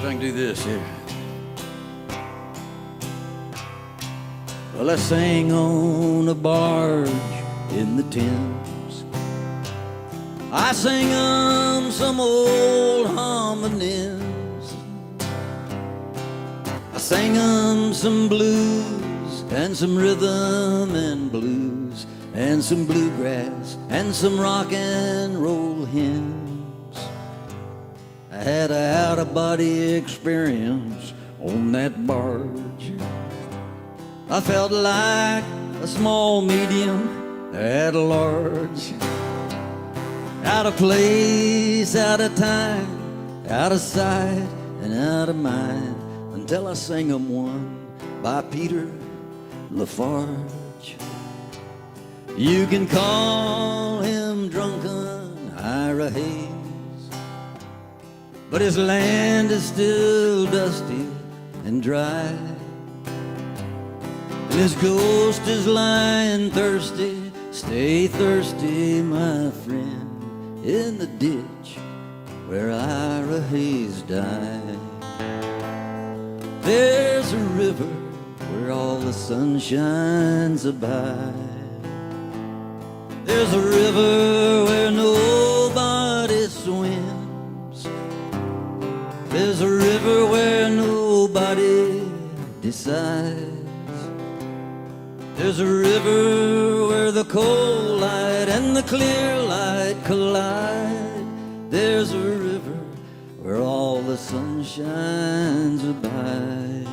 if I can do this here. Well, I sang on a barge in the Thames. I sang some old homonyms. I sang some blues and some rhythm and blues and some bluegrass and some rock and roll hymns. I had a out-of-body experience on that barge. I felt like a small medium at a large. Out of place, out of time, out of sight and out of mind, until I sang 'em one by Peter Lafarge. You can call him drunken Ira Hayes, but his land is still dusty and dry, and his ghost is lying thirsty. Stay thirsty, my friend, in the ditch where Ira Hayes died. There's a river where all the sun shines abide. There's a river where nobody swims. There's a river where nobody decides. There's a river where the cold light and the clear light collide. There's a river where all the sun shines abide.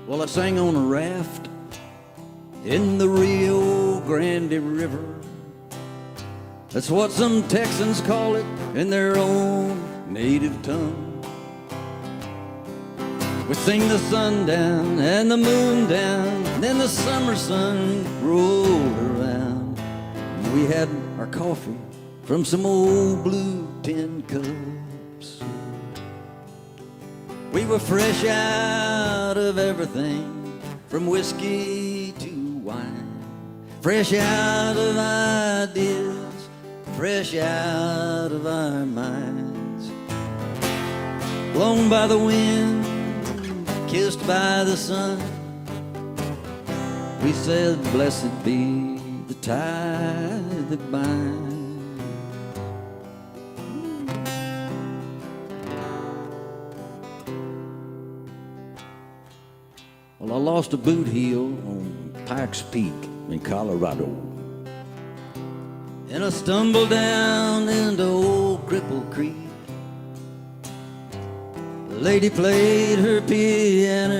Well, I sang on a raft in the Rio Grande River. That's what some Texans call it in their own native tongue. We sing the sun down and the moon down, and then the summer sun rolled around. We had our coffee from some old blue tin cups. We were fresh out of everything, from whiskey to wine, fresh out of ideas, fresh out of our minds. Blown by the wind, kissed by the sun, we said, blessed be the tie that binds. Well, I lost a boot heel on Pikes Peak in Colorado, and I stumbled down into old Cripple Creek. The lady played her piano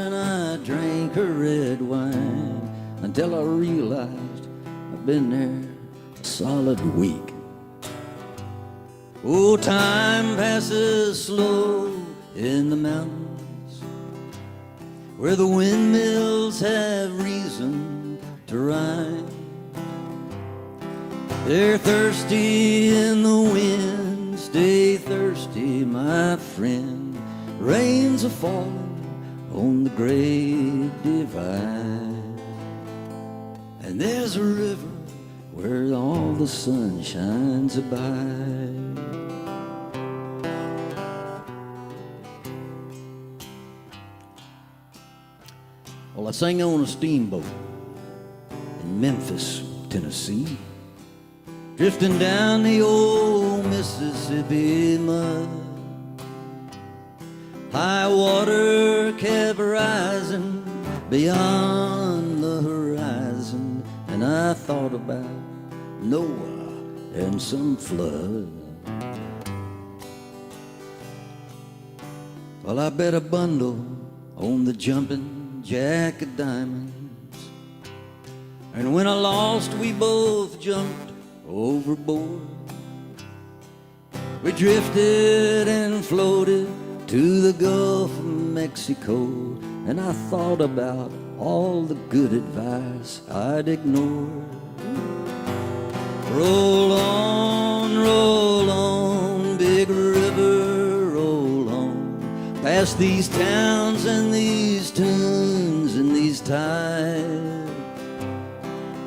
and I drank her red wine, until I realized I've been there a solid week. Oh, time passes slow in the mountains, where the windmills have reason to rhyme. They're thirsty in the wind, stay thirsty, my friend. Rains are falling on the great divide, and there's a river where all the sun shines abide. Well, I sang on a steamboat in Memphis, Tennessee, drifting down the old Mississippi mud. High water kept rising beyond the horizon, and I thought about Noah and some flood. Well, I bet a bundle on the jumping jack of diamonds, and when I lost, we both jumped overboard. We drifted and floated to the Gulf of Mexico, and I thought about all the good advice I'd ignored. Roll on, big river, roll on, past these towns and these tunes and these tides.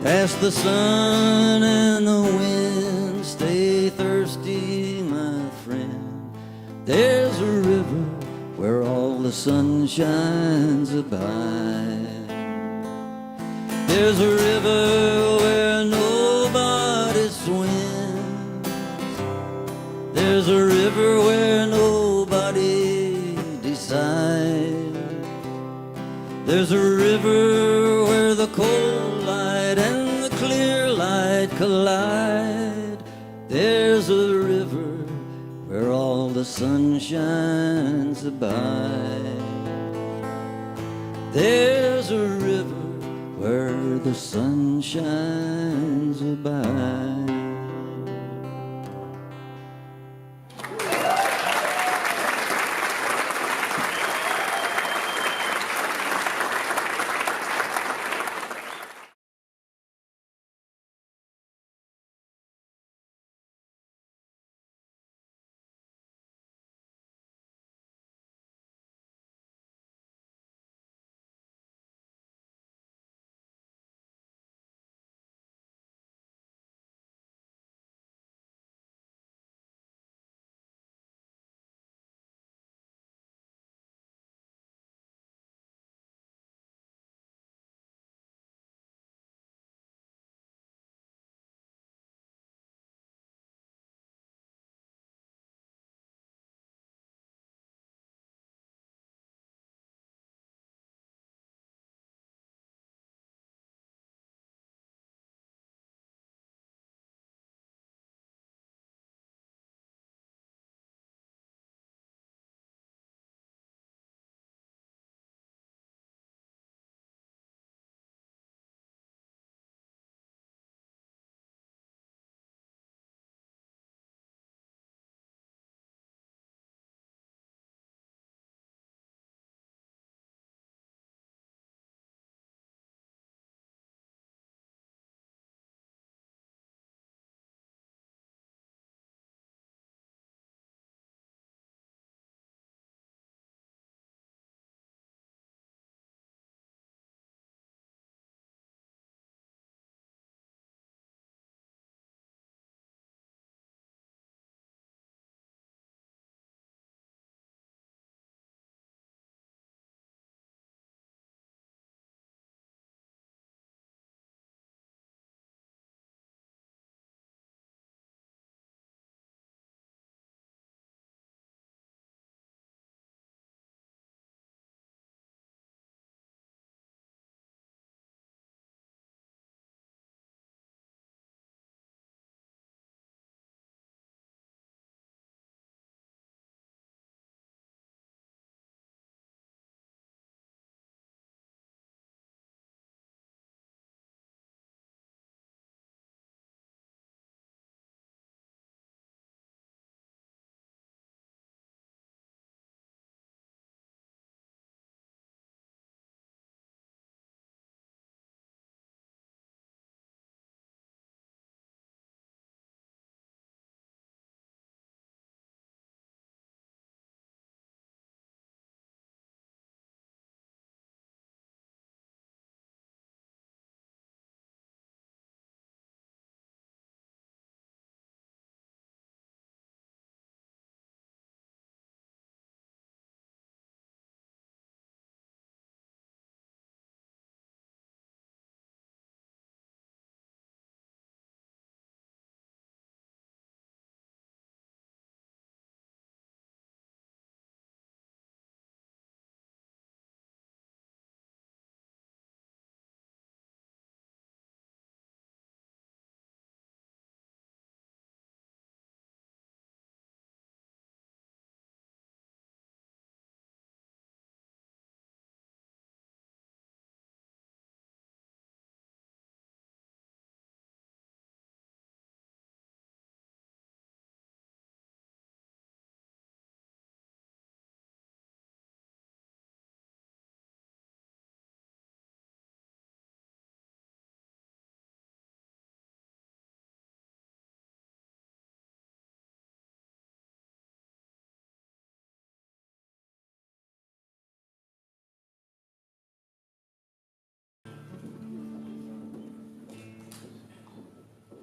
Past the sun and the wind, stay thirsty, my friend. There's a river where all the sunshines abide. There's a river where nobody swims. There's a river where nobody decides. There's a river where the cold light and the clear light collide. There's a river where all the sunshines abide. There's a river where the sunshines abide.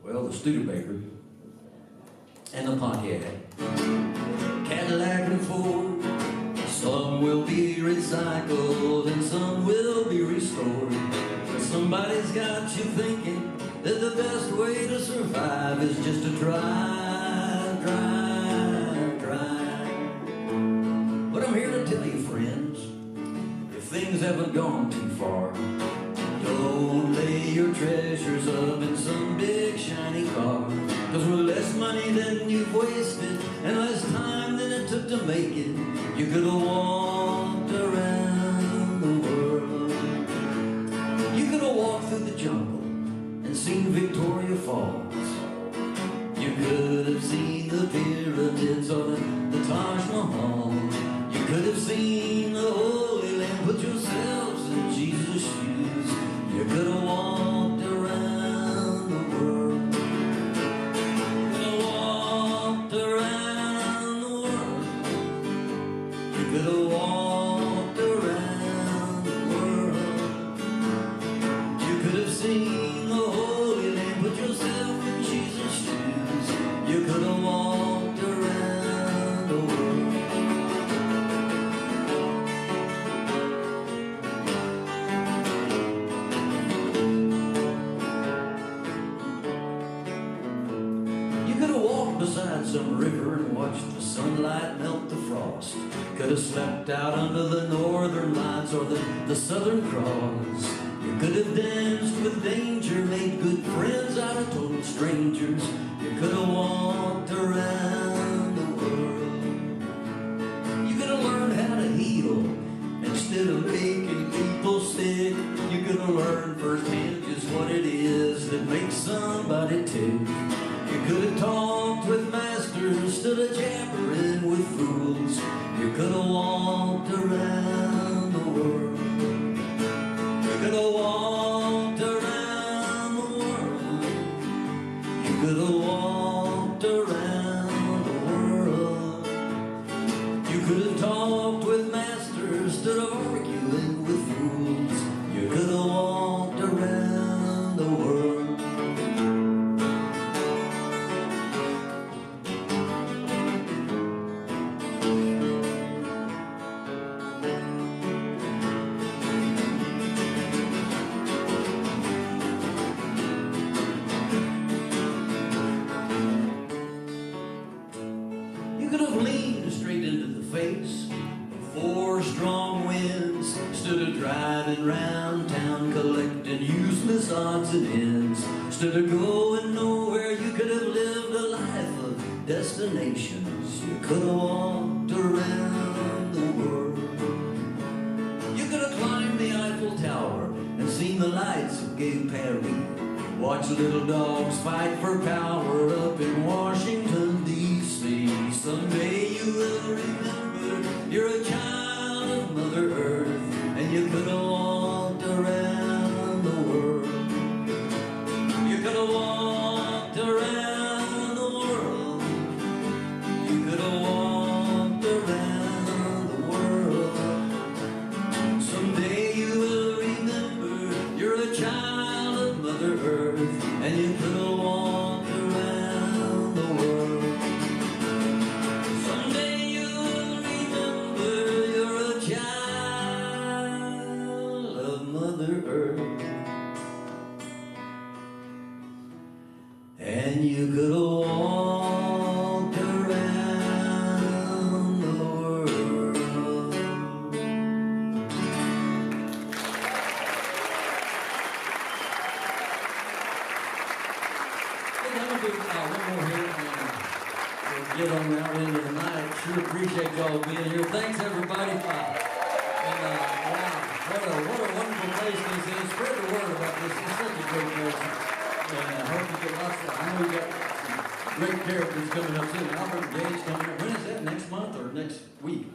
well, the Studebaker and the Pontiac, Cadillac and Ford. Some will be recycled and some will be restored. But somebody's got you thinking that the best way to survive is just to drive, drive, drive. But I'm here to tell you, friends, if things haven't gone too far, don't lay your treasures up in some big shiny car. Cause with less money than you've wasted and less time than it took to make it, you could have walked around the world. You could have walked through the jungle and seen Victoria Falls. You could have seen the pyramids or the Taj Mahal. You could have seen the Holy Land. Put yourselves in Jesus' shoes. You could have walked around the world. You could have walked around the world. You could have walked around the world. You could have seen the Holy Land. Put yourself in Jesus' shoes. You could have walked around the world. Beside some river and watched the sunlight melt the frost. Could have slept out under the northern lights or the southern cross. You could have danced with danger, made good friends out of total strangers. You could have walked around the world. You could have learned how to heal instead of making people sick. You could have learned firsthand just what it is that makes somebody tick. You could have talked with masters instead of jabbering with fools. You could have walked around the world. You could have walked around the world. You could have walked around the world. You could have talked with masters instead of arguing with fools. You could have walked around the world. You could have leaned straight into the face of four strong winds instead of driving round town collecting useless odds and ends. Instead of going nowhere, you could have lived a life of destinations. You could have walked around the world. You could have climbed the Eiffel Tower and seen the lights of Gay Paris. Watch little dogs fight for power up in Washington, D.C. Someday you will remember you're a child of Mother Earth, and you could have walked around the world. You could have walked around the world. You could have walked around the world. Someday you will remember you're a child of Mother Earth, and you could have walked around the world. Someday you will remember you're a child of Mother Earth, and you could have walked around the world. One more here, and we'll get on out into the night. Sure appreciate y'all being here. Thanks everybody. And wow, what a wonderful place this is. Spread the word about this. It's such a great place. And I hope you get lots of. I know we got some great characters coming up soon. Albert Gage coming up. When is that? Next month or next week?